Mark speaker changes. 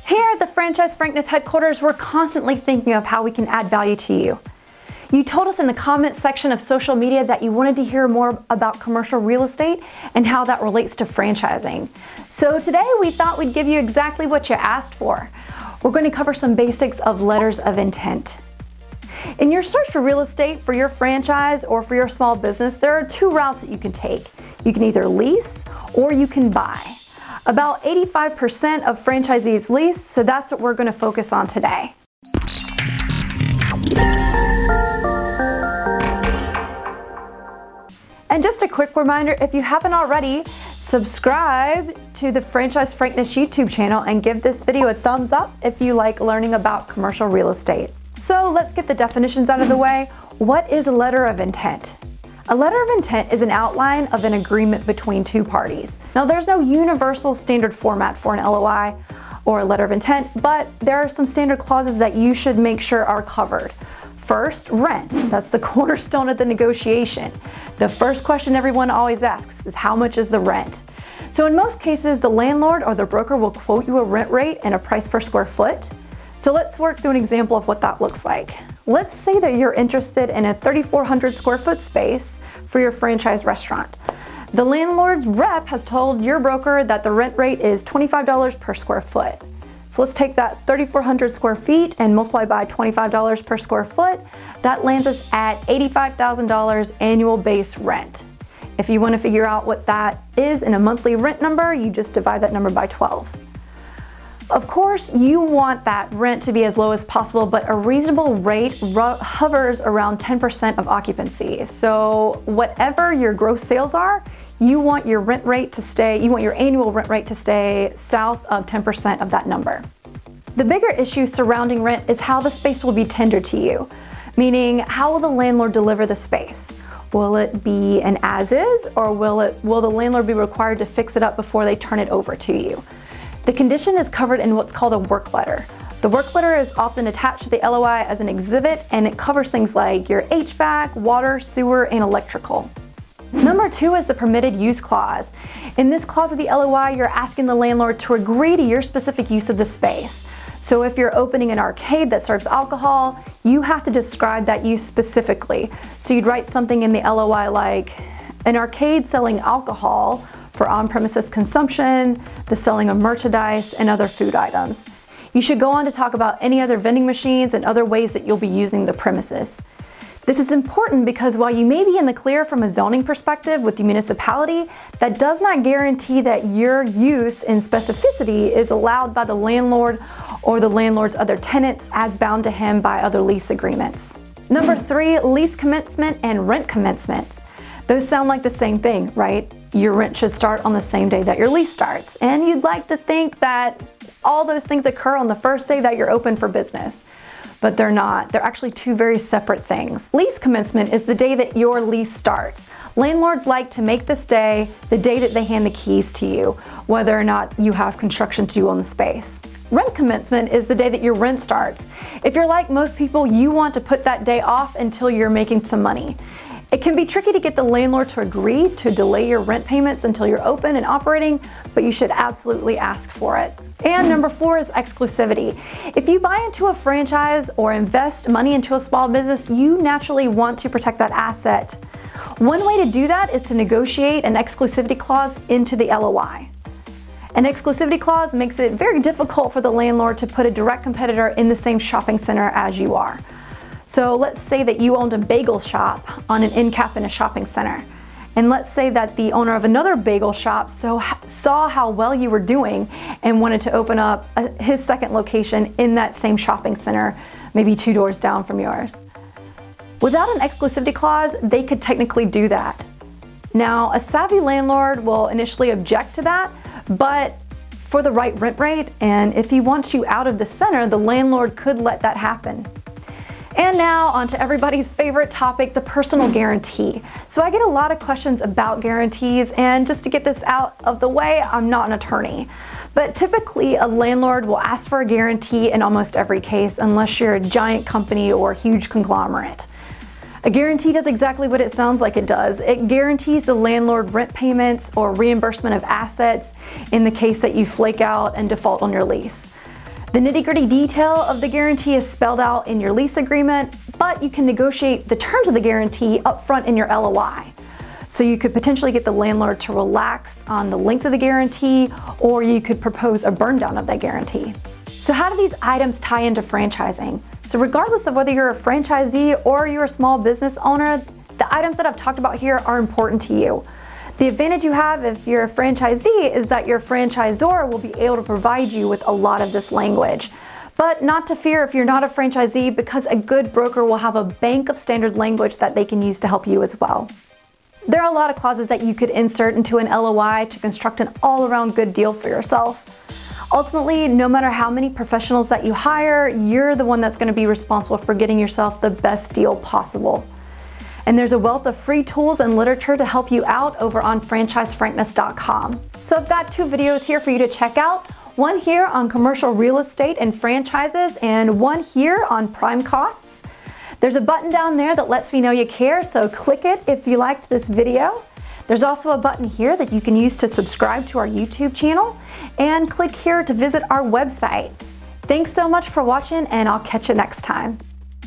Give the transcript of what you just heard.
Speaker 1: Here at the Franchise Frankness headquarters, we're constantly thinking of how we can add value to you. You told us in the comments section of social media that you wanted to hear more about commercial real estate and how that relates to franchising. So today we thought we'd give you exactly what you asked for. We're going to cover some basics of letters of intent. In your search for real estate for your franchise or for your small business, there are two routes that you can take. You can either lease or you can buy. About 85% of franchisees lease, so that's what we're going to focus on today. And just a quick reminder, if you haven't already, subscribe to the Franchise Frankness YouTube channel and give this video a thumbs up if you like learning about commercial real estate. So let's get the definitions out of the way. What is a letter of intent? A letter of intent is an outline of an agreement between two parties. Now, there's no universal standard format for an LOI or a letter of intent, but there are some standard clauses that you should make sure are covered. First, rent. That's the cornerstone of the negotiation. The first question everyone always asks is, how much is the rent? So in most cases, the landlord or the broker will quote you a rent rate and a price per square foot. So let's work through an example of what that looks like. Let's say that you're interested in a 3,400 square foot space for your franchise restaurant. The landlord's rep has told your broker that the rent rate is $25 per square foot. So let's take that 3,400 square feet and multiply by $25 per square foot. That lands us at $85,000 annual base rent. If you want to figure out what that is in a monthly rent number, you just divide that number by 12. Of course, you want that rent to be as low as possible, but a reasonable rate hovers around 10% of occupancy. So whatever your gross sales are, you want your rent rate to stay, you want your annual rent rate to stay south of 10% of that number. The bigger issue surrounding rent is how the space will be tendered to you, meaning how will the landlord deliver the space? Will it be an as-is, or will the landlord be required to fix it up before they turn it over to you? The condition is covered in what's called a work letter. The work letter is often attached to the LOI as an exhibit, and it covers things like your HVAC, water, sewer, and electrical. Number two is the permitted use clause. In this clause of the LOI, you're asking the landlord to agree to your specific use of the space. So if you're opening an arcade that serves alcohol, you have to describe that use specifically. So you'd write something in the LOI like, an arcade selling alcohol for on-premises consumption, the selling of merchandise, and other food items. You should go on to talk about any other vending machines and other ways that you'll be using the premises. This is important because while you may be in the clear from a zoning perspective with the municipality, that does not guarantee that your use and specificity is allowed by the landlord or the landlord's other tenants as bound to him by other lease agreements. Number three, lease commencement and rent commencement. Those sound like the same thing, right? Your rent should start on the same day that your lease starts. And you'd like to think that all those things occur on the first day that you're open for business. But they're not. They're actually two very separate things. Lease commencement is the day that your lease starts. Landlords like to make this day the day that they hand the keys to you, whether or not you have construction to do on the space. Rent commencement is the day that your rent starts. If you're like most people, you want to put that day off until you're making some money. It can be tricky to get the landlord to agree to delay your rent payments until you're open and operating, but you should absolutely ask for it. And number four is exclusivity. If you buy into a franchise or invest money into a small business, you naturally want to protect that asset. One way to do that is to negotiate an exclusivity clause into the LOI. An exclusivity clause makes it very difficult for the landlord to put a direct competitor in the same shopping center as you are. So let's say that you owned a bagel shop on an end cap in a shopping center. And let's say that the owner of another bagel shop saw how well you were doing and wanted to open up his second location in that same shopping center, maybe 2 doors down from yours. Without an exclusivity clause, they could technically do that. Now, a savvy landlord will initially object to that, but for the right rent rate, and if he wants you out of the center, the landlord could let that happen. And now on to everybody's favorite topic, the personal guarantee. So I get a lot of questions about guarantees, and just to get this out of the way, I'm not an attorney. But typically a landlord will ask for a guarantee in almost every case unless you're a giant company or huge conglomerate. A guarantee does exactly what it sounds like it does. It guarantees the landlord rent payments or reimbursement of assets in the case that you flake out and default on your lease. The nitty-gritty detail of the guarantee is spelled out in your lease agreement, but you can negotiate the terms of the guarantee up front in your LOI. So you could potentially get the landlord to relax on the length of the guarantee, or you could propose a burn down of that guarantee. So how do these items tie into franchising? So regardless of whether you're a franchisee or you're a small business owner, the items that I've talked about here are important to you. The advantage you have if you're a franchisee is that your franchisor will be able to provide you with a lot of this language. But not to fear if you're not a franchisee, because a good broker will have a bank of standard language that they can use to help you as well. There are a lot of clauses that you could insert into an LOI to construct an all-around good deal for yourself. Ultimately, no matter how many professionals that you hire, you're the one that's going to be responsible for getting yourself the best deal possible. And there's a wealth of free tools and literature to help you out over on franchisefrankness.com. So I've got 2 videos here for you to check out. One here on commercial real estate and franchises, and one here on prime costs. There's a button down there that lets me know you care, so click it if you liked this video. There's also a button here that you can use to subscribe to our YouTube channel, and click here to visit our website. Thanks so much for watching, and I'll catch you next time.